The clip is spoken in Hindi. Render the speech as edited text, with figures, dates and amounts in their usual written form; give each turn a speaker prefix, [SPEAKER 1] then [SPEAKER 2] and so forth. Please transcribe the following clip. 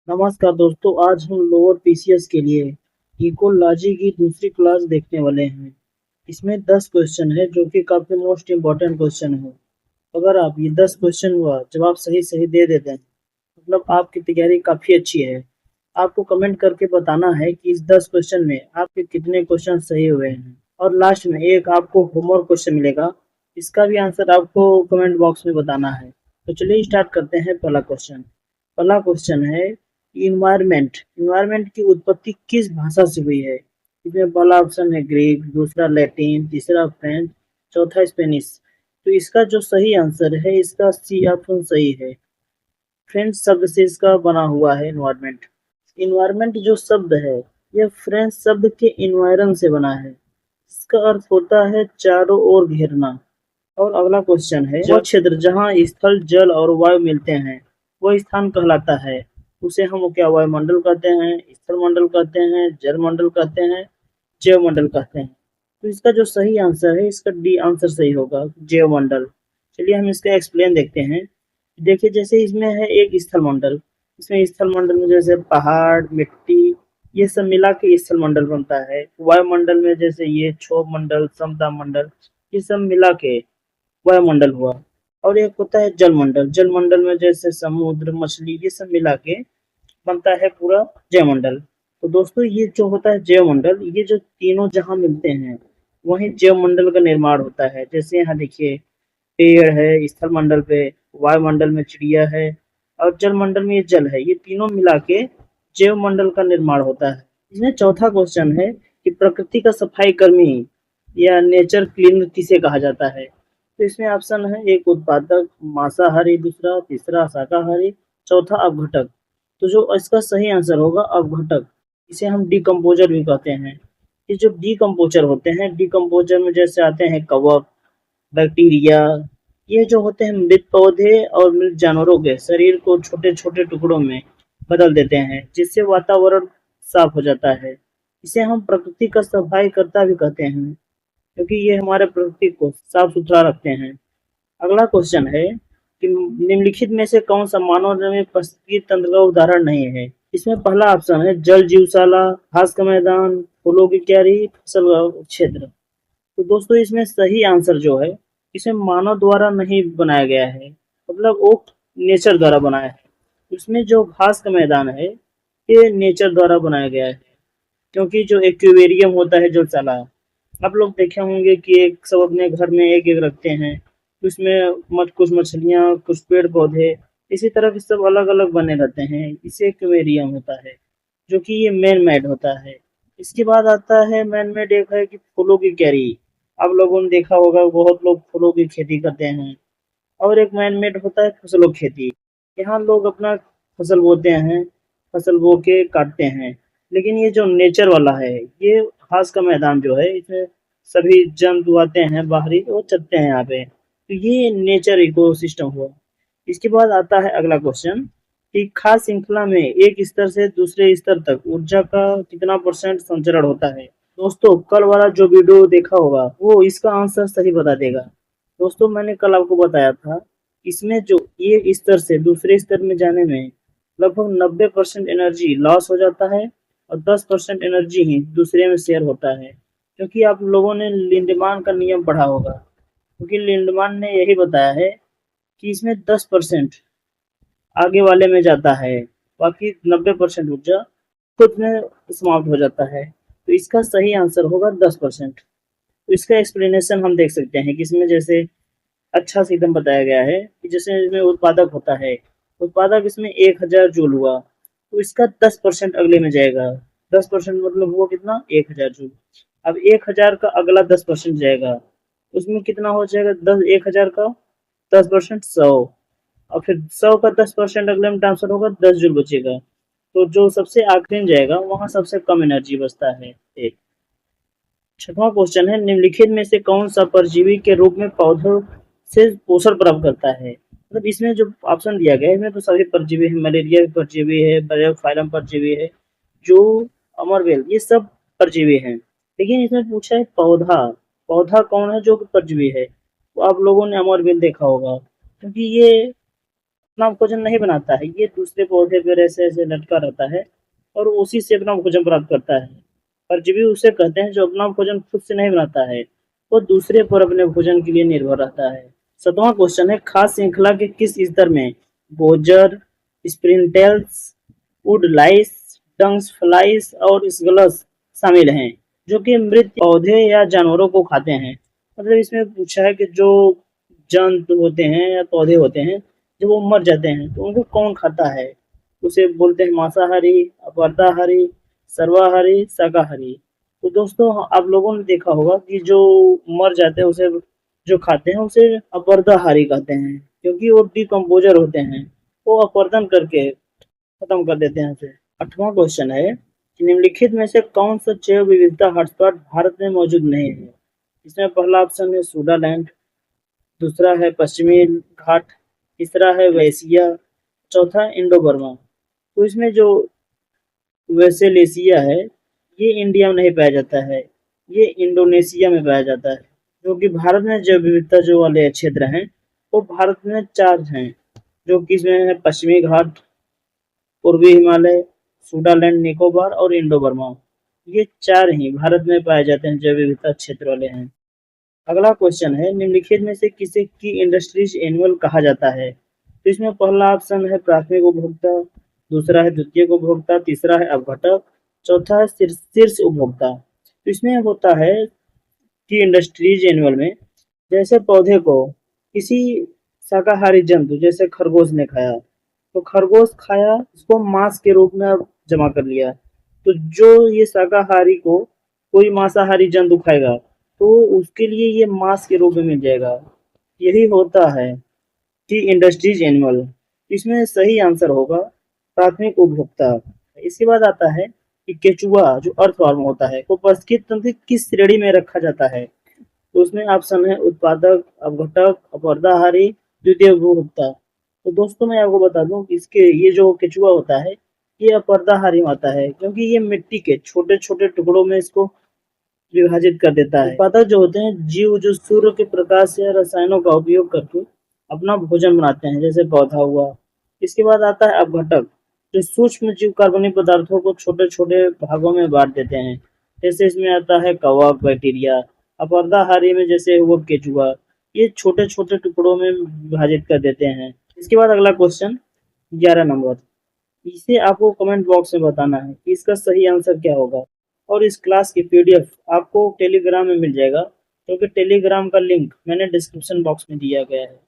[SPEAKER 1] नमस्कार दोस्तों, आज हम लोअर पीसीएस के लिए इकोलॉजी की दूसरी क्लास देखने वाले हैं। इसमें 10 क्वेश्चन है जो कि काफी मोस्ट इम्पोर्टेंट क्वेश्चन है। अगर आप ये 10 क्वेश्चन का जवाब सही सही दे देते हैं मतलब आपकी तैयारी काफी अच्छी है। आपको कमेंट करके बताना है कि इस 10 क्वेश्चन में आपके कितने क्वेश्चन सही हुए हैं और लास्ट में एक आपको होमवर्क क्वेश्चन मिलेगा। इसका भी आंसर आपको कमेंट बॉक्स में बताना है। तो चलिए स्टार्ट करते हैं। पहला क्वेश्चन है इन्वायरमेंट। इन्वायरमेंट की उत्पत्ति किस भाषा से हुई है? इसमें पहला ऑप्शन है ग्रीक, दूसरा लैटिन, तीसरा फ्रेंच, चौथा स्पेनिश। तो इसका जो सही आंसर है, इसका सी ऑप्शन सही है। फ्रेंच शब्द से इसका बना हुआ है इन्वायरमेंट। इन्वायरमेंट जो शब्द है, यह फ्रेंच शब्द के इन्वायरन से बना है। इसका अर्थ होता है चारों ओर घेरना। और अगला क्वेश्चन है वह क्षेत्र जहाँ स्थल, जल और वायु मिलते हैं वह स्थान कहलाता है। उसे हम क्या वायुमंडल कहते हैं, स्थल मंडल कहते हैं, जल मंडल कहते हैं, जैव मंडल कहते हैं। तो इसका जो सही आंसर है, इसका डी आंसर सही होगा, जैव मंडल। चलिए हम इसका एक्सप्लेन देखते हैं। देखिए, जैसे इसमें है एक स्थल मंडल। इसमें स्थल मंडल में जैसे पहाड़, मिट्टी, ये सब मिला के स्थल मंडल बनता है। वायुमंडल में जैसे ये क्षोभ मंडल, समता मंडल, ये सब मिला के वायुमंडल हुआ। और एक होता है जलमंडल। जलमंडल में जैसे समुद्र, मछली, ये सब मिला के बनता है पूरा जयमंडल। तो दोस्तों, ये जो होता है जयमंडल, ये जो तीनों जहाँ मिलते हैं वहीं जयमंडल का निर्माण होता है। जैसे यहाँ देखिए, पेड़ है स्थल मंडल पे, वायुमंडल में चिड़िया है और जलमंडल में ये जल है। ये तीनों मिला के जैव मंडल का निर्माण होता है। इसमें चौथा क्वेश्चन है कि प्रकृति का सफाई कर्मी या नेचर क्लीनर किसे कहा जाता है? तो इसमें ऑप्शन है एक उत्पादक, मांसाहारी, दूसरा, तीसरा शाकाहारी, चौथा अपघटक। तो जो इसका सही आंसर होगा अपघटक। इसे हम डिकम्पोजर भी कहते हैं। ये जो डिकम्पोजर होते हैं, डिकम्पोजर में जैसे आते हैं कवक, बैक्टीरिया, ये जो होते हैं मृत पौधे और मृत जानवरों के शरीर को छोटे छोटे टुकड़ों में बदल देते हैं, जिससे वातावरण साफ हो जाता है। इसे हम प्रकृति का सफाई कर्ता भी कहते हैं, क्योंकि ये हमारे प्रकृति को साफ सुथरा रखते हैं। अगला क्वेश्चन है कि निम्नलिखित में से कौन सा मानव में पारिस्थितिकी तंत्र का उदाहरण नहीं है? इसमें पहला ऑप्शन है जल जीवशाला, घास का मैदान, फूलों की क्यारी, फसल का क्षेत्र। तो दोस्तों, इसमें सही आंसर जो है, इसे मानव द्वारा नहीं बनाया गया है, मतलब वो नेचर द्वारा बनाया है। इसमें जो घास का मैदान है, ये नेचर द्वारा बनाया गया है। क्योंकि जो एक्वेरियम होता है, जो चला, आप लोग देखे होंगे कि एक सब अपने घर में एक एक रखते हैं। उसमें कुछ मछलियाँ, कुछ पेड़ पौधे, इसी तरह के सब अलग अलग बने रहते हैं। इसे एक्वेरियम होता है, जो कि ये मैन मेड होता है। इसके बाद आता है मैन मेड, एक है कि फूलों की क्यारी। आप लोगों ने देखा होगा बहुत लोग फूलों की खेती करते हैं। और एक मैन मेड होता है फसलों की खेती। यहाँ लोग अपना फसल बोते हैं, फसल बो के काटते हैं। लेकिन ये जो नेचर वाला है, ये घास का मैदान जो है, इसमें सभी जंतु आते हैं बाहरी, वो चलते हैं यहाँ पे। तो ये नेचर इको सिस्टम हुआ। इसके बाद आता है अगला क्वेश्चन कि खास श्रृंखला में एक स्तर से दूसरे स्तर तक ऊर्जा का कितना परसेंट संचरण होता है? दोस्तों, कल वाला जो वीडियो देखा होगा वो इसका आंसर सही बता देगा। दोस्तों, मैंने कल आपको बताया था, इसमें जो एक स्तर से दूसरे स्तर में जाने में लगभग 90% एनर्जी लॉस हो जाता है और 10% एनर्जी ही दूसरे में शेयर होता है। क्योंकि आप लोगों ने लिंडमान का नियम पढ़ा होगा, क्योंकि लिंडमान ने यही बताया है कि इसमें 10% आगे वाले में जाता है, बाकी 90% ऊर्जा खुद में समाप्त हो जाता है। तो इसका सही आंसर होगा 10%। तो इसका एक्सप्लेनेशन हम देख सकते हैं कि इसमें जैसे अच्छा से एकदम बताया गया है कि जैसे इसमें उत्पादक होता है, उत्पादक इसमें 1000 जूल हुआ, तो इसका 10% अगले में जाएगा। 10% मतलब हुआ कितना, 1000 जूल। अब 1000 का अगला 10% जाएगा, उसमें कितना हो जाएगा, 1000 का 10% 100, और फिर 100 का 10% अगले में ट्रांसफर होगा, 10 जूल बचेगा। तो जो सबसे आखिरी में जाएगा वहां सबसे कम एनर्जी बचता है। एक छठवां क्वेश्चन है निम्नलिखित में से कौन सा परजीवी के रूप में पौधों से पोषण प्राप्त करता है? मतलब इसमें जो ऑप्शन दिया गया है, इसमें तो सभी परजीवी है, मलेरिया भी परजीवी है, फाइलम परजीवी है, जो अमरवेल, ये सब परजीवी हैं। लेकिन इसमें पूछा है पौधा, पौधा कौन है जो परजीवी है? तो आप लोगों ने अमरवेल देखा होगा, क्योंकि ये अपना भोजन नहीं बनाता है, ये दूसरे पौधे पर ऐसे ऐसे लटका रहता है और उसी से अपना भोजन प्राप्त करता है। परजीवी उसे कहते हैं जो अपना भोजन खुद से नहीं बनाता है, वो दूसरे पर अपने भोजन के लिए निर्भर रहता है। 7वां क्वेश्चन है, खाद्य श्रृंखला के किस स्तर में गोजर, स्प्रिंटेल्स, वुड लाइस, डंग्स फ्लाइस और स्गलस शामिल हैं, जो कि मृत पौधे या जानवरों को खाते हैं। मतलब इसमें पूछा है कि जो जंतु होते हैं या पौधे होते हैं, जब वो मर जाते हैं तो उनको कौन खाता है? उसे बोलते हैं मांसाहारी, अपवर्ताहारी, सर्वाहारी, शाकाहारी। तो दोस्तों आप लोगों ने देखा होगा कि जो मर जाते हैं उसे जो खाते हैं उसे अपवर्ताहारी कहते हैं, क्योंकि वो डिकम्पोजर होते हैं, वो अपवर्तन करके खत्म कर देते हैं उसे। 8वां क्वेश्चन है कि निम्नलिखित में से कौन सा जैव विविधता हॉटस्पॉट भारत में मौजूद नहीं है? इसमें पहला ऑप्शन है सूडालैंड, दूसरा है पश्चिमी घाट, तीसरा है वेसिया, चौथा इंडो बर्मा। तो इसमें जो वेसेलेसिया है, ये इंडिया में नहीं पाया जाता है, ये इंडोनेशिया में पाया जाता है। जो कि भारत में जैव विविधता जो वाले क्षेत्र हैं, वो भारत में 4 हैं, जो कि इसमें है पश्चिमी घाट, पूर्वी हिमालय, सूडालैंड निकोबार और इंडो बर्मा। ये 4 ही भारत में पाए जाते हैं, जैव विविधता क्षेत्र वाले हैं। अगला क्वेश्चन है, निम्नलिखित में से किसे की इंडस्ट्रीज एनुअल कहा जाता है? तो इसमें पहला ऑप्शन है प्राथमिक उपभोक्ता, दूसरा है द्वितीयक उपभोक्ता, तीसरा है अपघटक, चौथा है शीर्ष उपभोक्ता। तो इसमें होता है कि इंडस्ट्रीज एनुअल में जैसे पौधे को किसी शाकाहारी जंतु जैसे खरगोश ने खाया, तो खरगोश खाया, इसको मांस के रूप में अब जमा कर लिया। तो जो ये शाकाहारी को कोई मांसाहारी जंतु खाएगा, तो उसके लिए ये मांस के रूप में मिल जाएगा। यही होता है कि इंडस्ट्रीज एनिमल। इसमें सही आंसर होगा प्राथमिक उपभोक्ता। इसके बाद आता है कि केचुआ जो अर्थवर्म होता है, वो पारिस्थितिकी तंत्र की किस श्रेणी में रखा जाता है? तो उसमें ऑप्शन है उत्पादक, अपघटक, अपवर्ताहारी, द्वितीय उपभोक्ता। तो दोस्तों मैं आपको बता दूं कि इसके ये जो केचुआ होता है, ये अपवर्ताहारी होता है, क्योंकि ये मिट्टी के छोटे छोटे टुकड़ों में इसको विभाजित कर देता है। उत्पादक जो होते हैं जीव जो सूर्य के प्रकाश या रसायनों का उपयोग करके अपना भोजन बनाते हैं, जैसे पौधा हुआ। इसके बाद आता है अपघटक, जो सूक्ष्म जीव कार्बनिक पदार्थों को छोटे छोटे भागों में बांट देते हैं, जैसे इसमें आता है कवक, बैक्टीरिया। अपवर्ताहारी में जैसे हुआ केचुआ, ये छोटे छोटे टुकड़ों में विभाजित कर देते हैं। इसके बाद अगला क्वेश्चन 11 नंबर, इसे आपको कमेंट बॉक्स में बताना है कि इसका सही आंसर क्या होगा। और इस क्लास की पीडीएफ आपको टेलीग्राम में मिल जाएगा, क्योंकि टेलीग्राम का लिंक मैंने डिस्क्रिप्शन बॉक्स में दिया गया है।